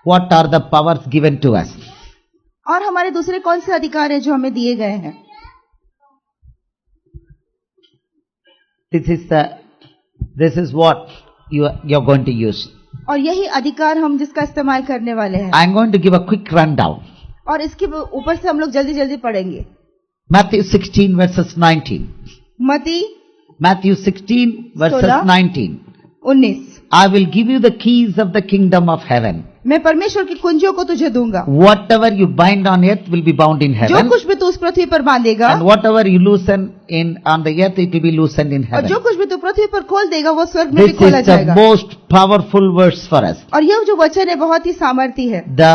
what are the powers given to us? और हमारे दूसरे कौन से अधिकार हैं जो हमें दिए गए हैं? This is what you're going to use. और यही अधिकार हम जिसका इस्तेमाल करने वाले हैं. I'm going to give a quick rundown. और इसके ऊपर से हम लोग जल्दी जल्दी पढ़ेंगे. Matthew 16 verses 19. Matthew 16 verses 19. 19. I will give you the keys of the kingdom of heaven. मैं परमेश्वर की कुंजियों को तुझे दूंगा. Whatever you bind on earth will be bound in heaven. जो कुछ भी तू उस पृथ्वी पर बांधेगा. And whatever you loosen on the earth, it will be loosened in heaven. और जो कुछ भी तू पृथ्वी पर खोल देगा वो स्वर्ग में भी खोला जाएगा. This is the most powerful verse for us. और यह जो वचन है बहुत ही सामर्थी है. The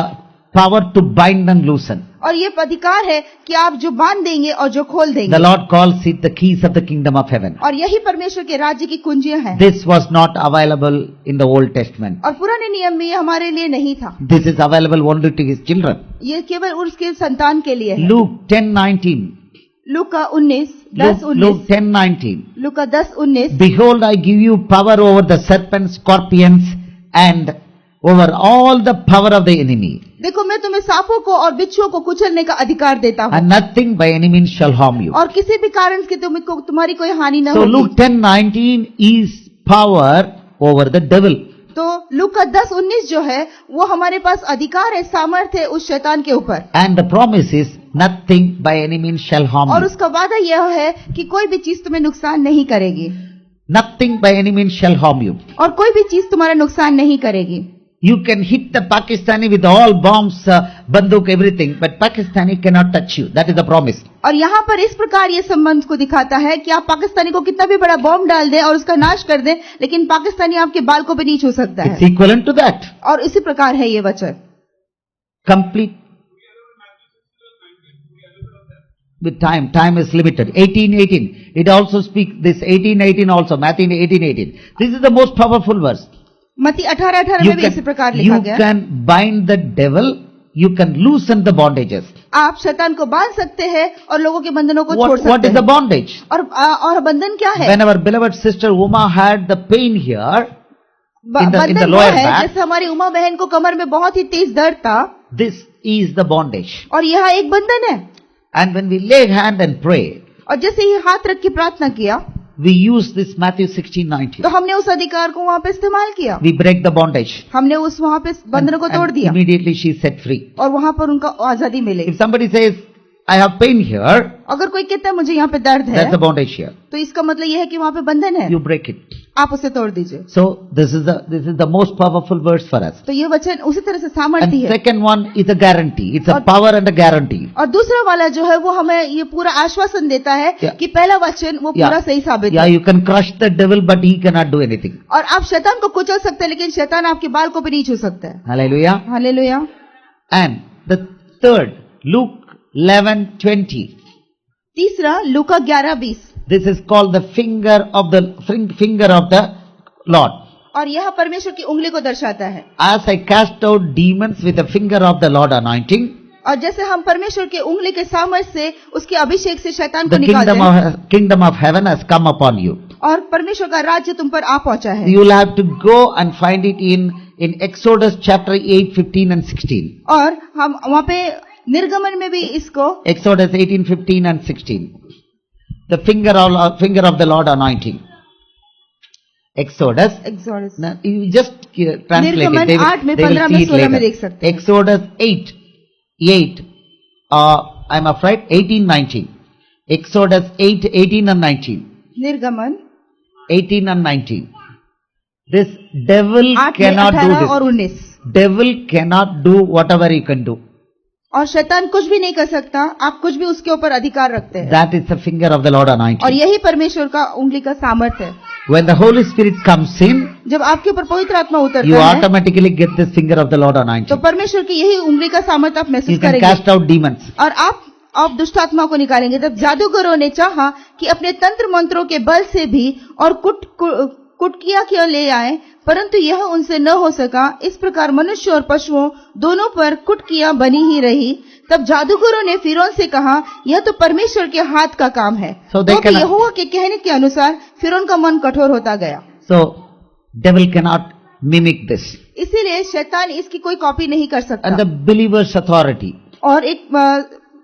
power to bind and loosen. और ये अधिकार है कि आप जो बांध देंगे और जो खोल देंगे. The Lord calls it the keys of the kingdom of heaven. और यही परमेश्वर के राज्य की कुंजियां हैं. This was not available in the Old Testament. और पुराने नियम में ये हमारे लिए नहीं था. This is available only to his children. ये केवल उसके संतान के लिए है. Luke 10:19. Luka 10:19. Luke 10:19. Luka 10:19. Behold, I give you power over the serpents, scorpions, and over all the power of the enemy. देखो मैं तुम्हें सांपों को और बिच्छुओं को कुचलने का अधिकार देता हूँ. And nothing by any means shall harm you. और किसी भी कारण से तुम्हारी कोई हानि न So होगी. Luke 10:19 is power over the devil. तो लूका 10:19 जो है वो हमारे पास अधिकार है, सामर्थ है उस शैतान के ऊपर. And the promise is nothing by any means shall harm और you. उसका वादा यह है कि कोई भी चीज तुम्हें नुकसान नहीं करेगी. Nothing by any means shall harm you. और कोई भी चीज तुम्हारा नुकसान नहीं करेगी. You can hit the Pakistani with all bombs, banduk, everything, but Pakistani cannot touch you. That is the promise. और यहाँ पर इस प्रकार ये संबंध को दिखाता है कि आप पाकिस्तानी को कितना भी बड़ा बॉम्ब डाल दें और उसका नाश कर दें, लेकिन पाकिस्तानी आपके बाल को भी नहीं छू सकता है. It's equivalent to that. और इसी प्रकार है ये वचन. Complete. With time is limited. 18:18. It also speaks this 18:18 also. Matthew 18:18. This is the most powerful verse. मत्ती 18:18 में भी इसी प्रकार लिखा गया. You can bind the devil. You can loosen the bondages. आप शैतान को बांध सकते हैं और लोगों के बंधनों को छोड़ सकते हैं. What is the bondage? और बंधन क्या है? When our beloved sister Uma had the pain here in the lower back, जैसे हमारी उमा बहन को कमर में बहुत ही तेज दर्द था. This is the bondage. और यह एक बंधन है. And when we lay hand and pray, और जैसे ही हाथ रख के प्रार्थना किया, we use this Matthew 16:19. तो हमने उस अधिकार को वहाँ पे इस्तेमाल किया. We break the bondage. हमने उस वहाँ पे बंधनों को तोड़ दिया. Immediately she is set free. और वहाँ पर उनका आजादी मिले. If somebody says, I have pain here, अगर कोई कहता है मुझे यहाँ पे दर्द है, that's the bondage here. तो इसका मतलब यह है कि वहाँ पे बंधन है. You break it. आप उसे तोड़ दीजिए. So this is the most powerful verse for us. तो ये वचन उसी तरह से सामर्थ्य है. है. Second one is a guarantee. It's a power and a guarantee. और दूसरा वाला जो है वो हमें ये पूरा आश्वासन देता है कि पहला वचन वो पूरा सही साबित है. Yeah, you can crush the devil, but he cannot do anything. और आप शैतान को कुचल सकते हैं, लेकिन शैतान आपके बाल को भी नहीं छू सकता है. Hallelujah. Hallelujah. And the third, Luke 11:20. तीसरा लूका 11:20. This is called the finger of the Lord. और यह परमेश्वर की उंगली को दर्शाता है. As I cast out demons with the finger of the Lord anointing, और जैसे हम परमेश्वर के उंगली के सामर्थ्य से उसके अभिषेक से शैतान को निकालते हैं, kingdom of heaven has come upon you. और परमेश्वर का राज्य तुम पर आ पहुंचा है. You will have to go and find it in Exodus chapter 8, 15 and 16. और हम वहाँ पे निर्गमन में भी इसको Exodus 18, 15 and 16. The finger of the Lord anointing. Exodus. Now, you just translate निर्गमन it. 8 में 15 में 16 में देख सकते हैं. Exodus 8. I'm afraid 18, 19. Exodus 8, 18 and 19. निर्गमन 18 and 19. This devil 8 cannot do 18 और this. 19. Devil cannot do whatever he can do. और शैतान कुछ भी नहीं कर सकता, आप कुछ भी उसके ऊपर अधिकार रखते हैं. That is the finger of the Lord anointing. और यही परमेश्वर का उंगली का सामर्थ्य है. When the Holy Spirit comes in, जब आपके ऊपर पवित्र आत्मा you उतरता है, automatically get this finger of the Lord तो anointing. परमेश्वर की यही उंगली का सामर्थ्य आप You महसूस can करेंगे. cast out demons. और आप दुष्ट आत्मा को निकालेंगे. तब जादूगरों ने चाहा कि अपने तंत्र मंत्रों के बल से भी और कुटकिया क्यों ले आए, परंतु यह उनसे न हो सका. इस प्रकार मनुष्य और पशुओं दोनों पर कुटकिया बनी ही रही. तब जादूगरों ने फिरौन से कहा, यह तो परमेश्वर के हाथ का काम है. तो यहोवा के कहने के अनुसार फिरौन का मन कठोर होता गया. So devil cannot mimic this. इसीलिए शैतान इसकी कोई कॉपी नहीं कर And सकता। the believer's authority. और एक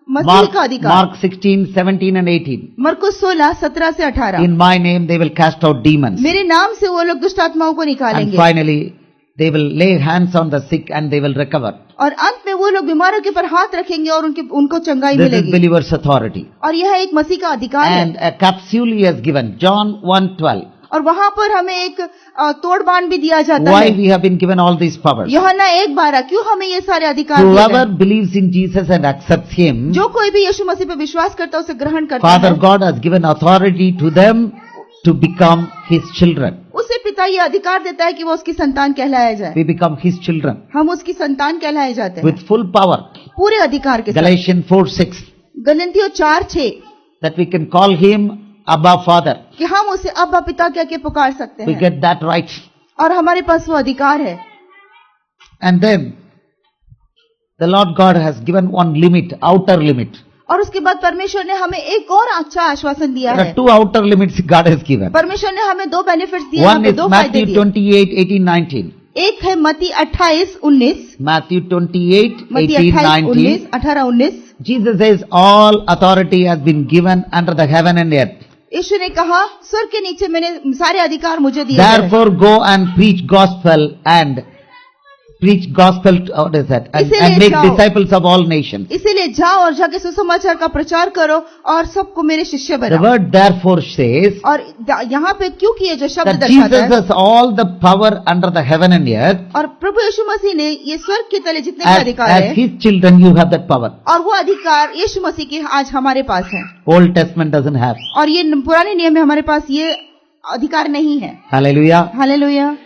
मसीह का अधिकार, Mark 16, 17 and 18. मरकुस 16, 17 से 18। In my name they will cast out demons. मेरे नाम से वो लोग दुष्ट आत्माओं को And निकालेंगे, finally they will lay hands on the sick and they will recover. और अंत में वो लोग बीमारों के पर हाथ रखेंगे और उनको चंगाई This is मिलेगी। believer's authority. और यह एक मसीह का अधिकार है। And a capsule he has given, John 1:12. और वहाँ पर हमें एक तोड़बान भी दिया जाता Why है। we have been given all these powers? यूहन्ना 1:12 क्यों हमें ये सारे अधिकार दिए Whoever गए? believes in Jesus and accepts him, जो कोई भी यीशु मसीह पे विश्वास करता है उसे ग्रहण करता Father है, God has given authority to them to become his children. उसे पिता ये अधिकार देता है कि वो उसकी संतान कहलाया जाए। We become his children हम उसकी संतान कहलाए जाते हैं with full power. पूरे अधिकार के साथ। Galatians 4:6. गलतियों 4:6 That we can call him Abba Father. कि हम उसे अब्बा पिता कह के पुकार सकते We हैं, get that right. और हमारे पास वो अधिकार है। And then the Lord God has given one limit, outer limit. और उसके बाद परमेश्वर ने हमें एक और अच्छा आश्वासन दिया There है। are two outer limits God has given. परमेश्वर ने हमें दो बेनिफिट्स दिए, One हमें is दो फायदे Matthew दिए। 28:18-19. एक है मत्ती 28:19, Matthew 28, मत्ती 18, 28:19, 19. 18:19। Jesus says, all authority has been given under the heaven and earth. यीशु ने कहा स्वर्ग के नीचे मैंने सारे अधिकार मुझे दिए गए हैं। Therefore go and preach gospel and preach gospel, what is that? And इसीलिए make जाओ। disciples of all nations. इसीलिए जाओ और जाके सुसमाचार का प्रचार करो और सबको मेरे शिष्य The बनाओ। word therefore says और यहाँ पे क्योंकि ये जो शब्द that दर्शाता Jesus है, has all the power under the heaven and earth. और प्रभु यीशु मसीह ने ये स्वर्ग के तले जितने भी As, अधिकार as है, his children you have that power. और वो अधिकार यीशु मसीह के आज हमारे पास है, Old Testament doesn't have. और ये पुराने नियम में हमारे पास ये अधिकार नहीं है। Hallelujah. Hallelujah.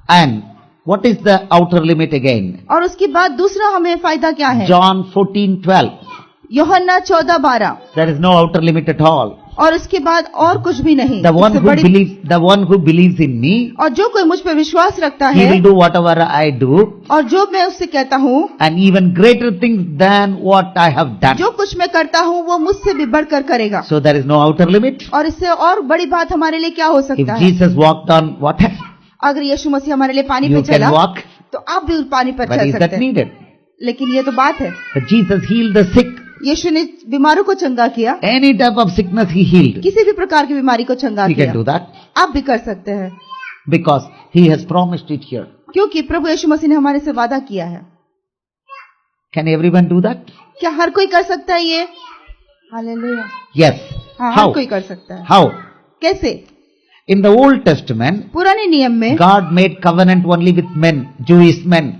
And what is the outer limit again? और उसके बाद दूसरा हमें फायदा क्या है? John 14:12. यूहन्ना 14:12। There is no outer limit at all. और उसके बाद और कुछ भी नहीं। The one इससे who believes in me, और जो कोई मुझ पर विश्वास रखता he है, will do whatever I do, और जो मैं उससे कहता हूँ, and even greater things than what I have done. जो कुछ मैं करता हूँ वो मुझसे भी बढ़कर करेगा। So there is no outer limit. और इससे और बड़ी बात हमारे लिए क्या हो If सकता है? Jesus walked on water, अगर यीशु मसीह हमारे लिए पानी पे you can चला, walk, तो आप भी पानी पर but चल is सकते that हैं। needed? लेकिन ये तो बात है, But Jesus healed the sick. यीशु ने बीमारों को चंगा किया, Any type of sickness he healed. किसी भी प्रकार की बीमारी को चंगा He किया। can do that आप भी कर सकते हैं, because he has promised it here. क्योंकि प्रभु यीशु मसीह ने हमारे से वादा किया है। Can everyone do that? क्या हर कोई कर सकता है ये? हालेलुया। Yes. हाँ, How? हर कोई कर सकता है। How? कैसे? In the Old Testament, पुराने नियम में God made covenant only with men, Jewish men.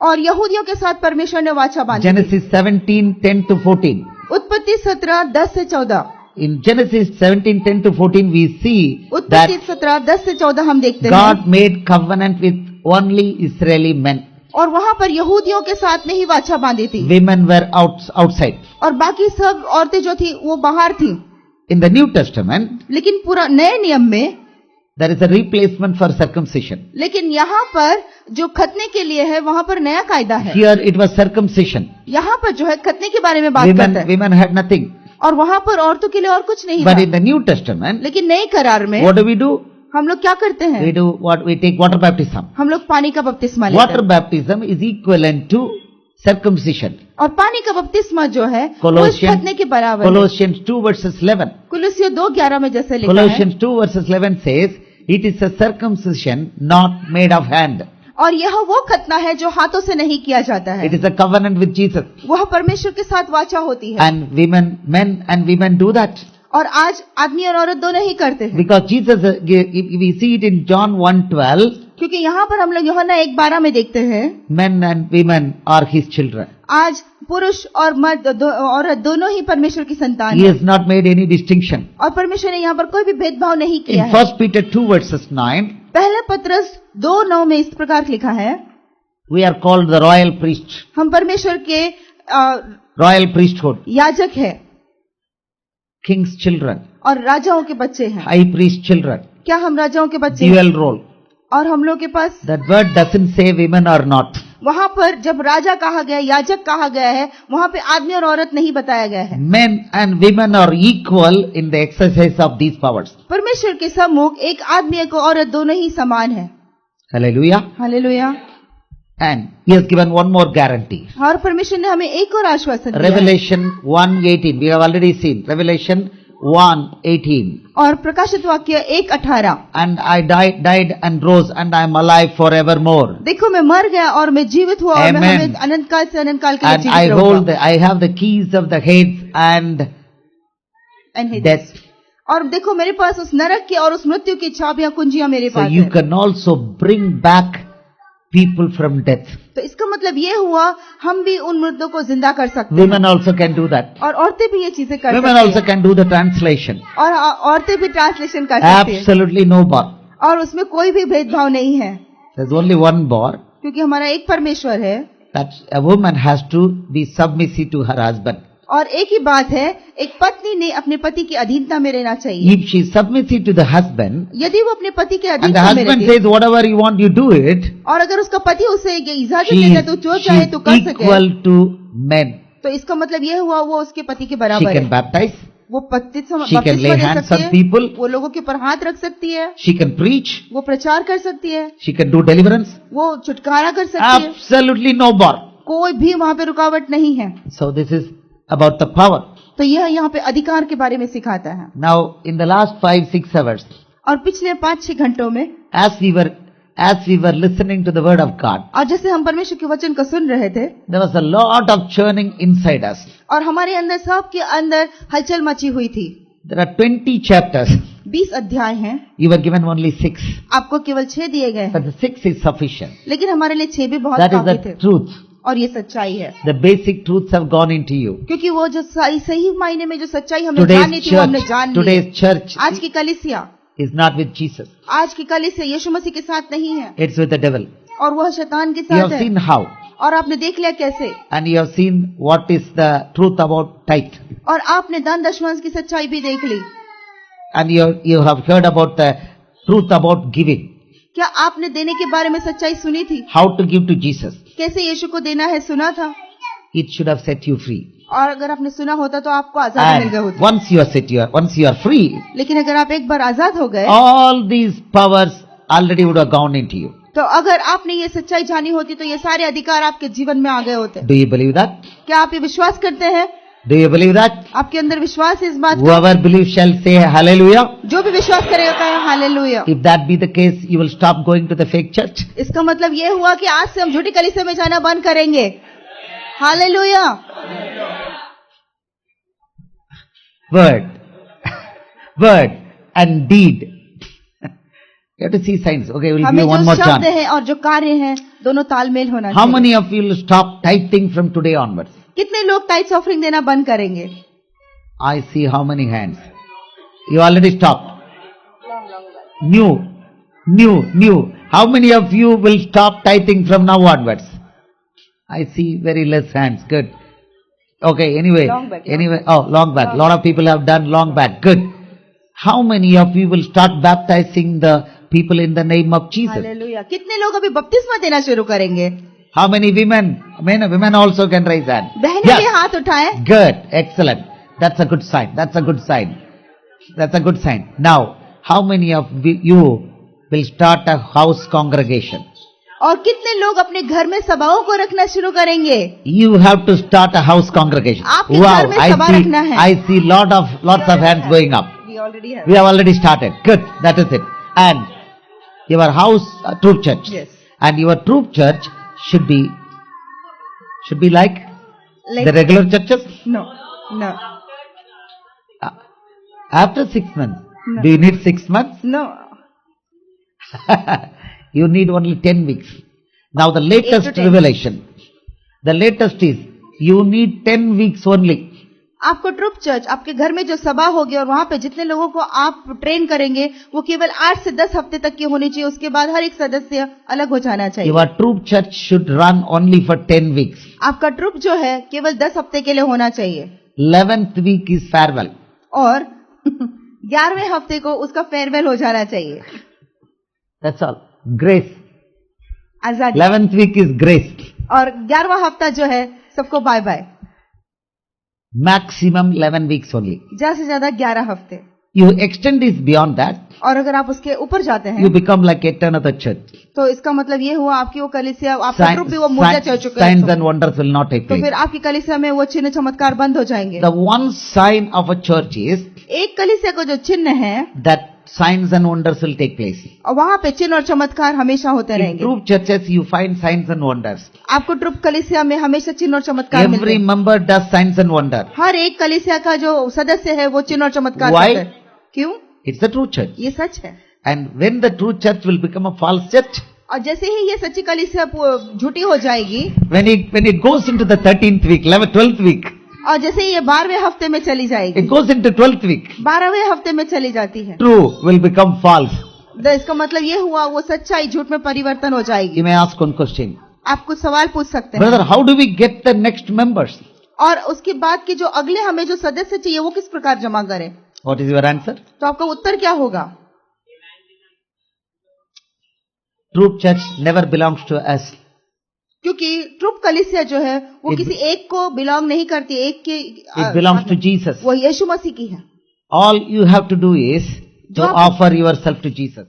और यहूदियों के साथ परमेश्वर ने वाचा बांधी। Genesis 17:10-14. उत्पत्ति 17:10 से 14। In Genesis 17:10-14, we see उत्पत्ति that 17:10 से 14 हम देखते हैं, God made covenant with only Israeli men. और वहाँ पर यहूदियों के साथ में ही वाचा बांधी थी, Women were outside. और बाकी सब औरतें जो थी वो बाहर थी। In the New Testament, लेकिन पूरा नए नियम में, there is a replacement for circumcision. लेकिन यहाँ पर जो खतने के लिए है वहाँ पर नया कायदा है। Here it was circumcision. यहाँ पर जो है खतने के बारे में बात करता है, Women had nothing. और वहाँ पर औरतों के लिए और कुछ नहीं But था। in the New Testament, लेकिन नए करार में what do? हम लोग क्या करते हैं? We do what? We take water baptism. हम लोग पानी का बपतिस्मा लेते Water हैं, baptism is equivalent to circumcision. और पानी का बपतिस्मा जो है वो इस खतने के बराबर है। Colossians 2:11. कुलुस्सियों 2:11 में जैसे लिखा है, Colossians 2:11 says, it is a circumcision not made of hand. और यह वो खतना है जो हाथों से नहीं किया जाता है, It is a covenant with Jesus. वह परमेश्वर के साथ वाचा होती है। And men and women do that. और आज आदमी और औरत दोनों ही करते हैं, Because Jesus, we see it in John 1:12, क्योंकि यहाँ पर हम लोग यूहन्ना 1:12 में देखते हैं, men and women are his children. आज पुरुष और मर्द औरत दोनों ही परमेश्वर की संतान He है, has not made any distinction. और परमेश्वर ने यहाँ पर कोई भी भेदभाव नहीं किया In है। 1 Peter 2:9, पहला पत्रस 2:9 में इस प्रकार लिखा है, we are called the royal priest, हम परमेश्वर के royal priesthood, याजक है king's children, और राजाओं के बच्चे हैं। high priest children, क्या हम राजाओं के बच्चे हैं? dual role. और हम लोग के पास That word doesn't say women are not. वहाँ पर जब राजा कहा गया, याजक कहा गया है, वहाँ पे आदमी और औरत नहीं बताया गया है। Men and women are equal in the exercise of these powers. परमेश्वर के सम्मुख एक आदमी को औरत दोनों ही समान है। Hallelujah. Hallelujah. And he has given one more guarantee. और परमेश्वर ने हमें एक और आश्वासन दिया है। Revelation 1:18. We have already seen. Revelation 1:18. और प्रकाशित वाक्य 1:18। And I died and rose and I am alive forevermore. देखो मैं मर गया और मैं जीवित हुआ और मैं Amen. हमें अनंत काल से अनंत काल के लिए And I जीवित hold, रहूंगा। I have the keys of the Hades and And Hades. death. और देखो मेरे पास उस नरक की और उस मृत्यु की चाबियां कुंजियां मेरे So पास you है। can also bring back people from death. तो इसका मतलब ये हुआ हम भी उन मृतों को जिंदा कर सकते हैं। Women also can do that. और औरतें भी ये चीजें कर Women सकती also हैं। can do the translation. और औरतें भी ट्रांसलेशन कर सकती हैं। Absolutely no bar. और उसमें कोई भी भेदभाव नहीं है, There's only one bar, क्योंकि हमारा एक परमेश्वर है। that a woman has to be submissive to her husband. और एक ही बात है, एक पत्नी ने अपने पति की अधीनता में रहना चाहिए। If she is submissive to the husband, यदि वो अपने पति के and the अधीनता में husband रहती है, says whatever you want, you do it, और अगर उसका पति उसे ये इजाजत she देगा तो जो is चाहे तो कर सके, equal to men. तो इसका मतलब ये हुआ वो उसके पति के She बराबर can है। baptize, वो बपतिस्मा she can lay they hands सकती on है, people, वो लोगों के ऊपर हाथ रख सकती है, she can preach, वो प्रचार कर सकती है, she can do deliverance. वो छुटकारा कर सकती है। Absolutely no bar. कोई भी वहां पे रुकावट नहीं है। So this is about the power. तो यह यहाँ पे अधिकार के बारे में सिखाता है। Now in the last 5-6 hours, और पिछले 5-6 घंटों में, as we were listening to the word of God, और जैसे हम परमेश्वर के वचन को सुन रहे थे, there was a lot of churning inside us. और हमारे अंदर सबके अंदर हलचल मची हुई थी। There are 20 chapters. 20 अध्याय हैं, You were given only 6. आपको केवल 6 दिए गए But हैं, the 6 is sufficient. लेकिन हमारे लिए 6 भी बहुत That is काफी the थे। truth. और ये सच्चाई है, The basic truths have gone into you. क्योंकि वो जो सही मायने में जो सच्चाई हमें जाननी Today's थी वो हमने जान ली। today's church आज की कलीसिया, is not with Jesus. आज की कलीसिया यीशु मसीह के साथ नहीं है, It's with the devil. और वह शैतान के You साथ have है। seen how. और आपने देख लिया कैसे, And you have seen what is the truth about tithe. और आपने दान दशमांश की सच्चाई भी देख ली। And you have heard about the truth about giving. क्या आपने देने के बारे में सच्चाई सुनी थी? How to give to Jesus. कैसे यीशु को देना है सुना था, It should have set you free. और अगर आपने सुना होता तो आपको आजादी मिल गई And होती। once you are free, लेकिन अगर आप एक बार आजाद हो गए, all these powers already would have gone into you. तो अगर आपने ये सच्चाई जानी होती तो ये सारे अधिकार आपके जीवन में आ गए होते। Do you believe that? क्या आप ये विश्वास करते हैं? Do you believe that? आपके अंदर विश्वास है इस बात का? Whoever believes shall say hallelujah. जो भी विश्वास करेगा कहे hallelujah. If that be the case, you will stop going to the fake church. इसका मतलब ये हुआ कि आज से हम झूठी कलीसिया में जाना बंद करेंगे। Hallelujah. Word and deed. You have to see signs. Okay, we'll give हमें you one जो more शब्द chance. है और जो कार्य है दोनों तालमेल होना How चाहिए। many of you will stop tithing from today onwards? कितने लोग टाइट्स ऑफरिंग देना बंद करेंगे? I see how many hands. You already stopped. New. How many of you will stop tithing from now onwards? I see very less hands. Good. Okay, anyway. Long back. Long back. Lot of people have done long back. Good. How many of you will start baptizing the people in the name of Jesus? Hallelujah. कितने लोग अभी बपतिस्मा देना शुरू करेंगे? How many women? Women also can raise hand. बहनें भी हाथ उठाएं। Good. Excellent. That's a good sign. That's a good sign. That's a good sign. Now, how many of you will start a house congregation? और कितने लोग अपने घर में सभाओं को रखना शुरू करेंगे? You have to start a house congregation. आपके घर में सभा रखना है। I see lots of hands going up. We already have. We have already started. Good. That is it. And your house, troop church. Yes. And your troop church should be like Like the regular churches. no. After 6 months. No. Do you need 6 months? No. You need only 10 weeks. Now the 8 latest to 10 revelation. The latest is you need 10 weeks only. आपको troupe church आपके घर में जो सभा होगी और वहां पे जितने लोगों को आप ट्रेन करेंगे वो केवल 8 से 10 हफ्ते तक की होनी चाहिए। उसके बाद हर एक सदस्य अलग हो जाना चाहिए। Your troop church should run only for 10 weeks. आपका ट्रुप जो है केवल 10 हफ्ते के लिए होना चाहिए 11th week is farewell. और 11वें हफ्ते को उसका फेयरवेल हो जाना चाहिए। That's all. Grace. आजादी। 11th week is grace. और 11वां हफ्ता जो है सबको bye bye. Maximum 11 weeks only. ज्यादा से ज्यादा 11 हफ्ते। you extend this beyond that, और अगर आप उसके ऊपर जाते you हैं become like yet another church. तो इसका मतलब ये हुआ आपकी वो कलीसिया, आपका ग्रुप भी वो मुर्दा चल चुका है, Signs and wonders will not take तो place. फिर आपकी कलीसिया में वो चिन्ह चमत्कार बंद हो जाएंगे। The one sign of a church is एक कलीसिया को जो चिन्ह है that signs and wonders will take place. और वहाँ पे चिन्ह और चमत्कार हमेशा होते In रहेंगे। true churches, you find signs and wonders. आपको ट्रुप कलीसिया में हमेशा चिन्ह और चमत्कार मिलते Every हैं। member does signs and wonders. हर एक कलीसिया का जो सदस्य है वो चिन्ह और चमत्कार Why? करता है। क्यों? It's the true church. ये सच है। And when the true church will become a false church, और जैसे ही ये सच्ची कलीसिया झूठी हो जाएगी, when it goes into the 13th week, 11th, 12th week, और जैसे ही ये 12वें हफ्ते में चली जाएगी, it goes into 12th week, 12वें हफ्ते में चली जाती है, true will become false. तो इसका मतलब ये हुआ वो सच्चाई झूठ में परिवर्तन हो जाएगी। You may ask one question. आप कुछ सवाल पूछ सकते हैं। Brother, how do we get the next members? और उसके बाद के जो अगले हमें जो सदस्य चाहिए वो किस प्रकार जमा करें? What is your answer? तो आपका उत्तर क्या होगा? True church never belongs to us. क्योंकि ट्रुप कलीसिया जो है वो It- किसी एक को बिलोंग नहीं करती, एक के It belongs to Jesus. वो यीशु मसीह की है। All you have to do is to जो आप- offer yourself to Jesus.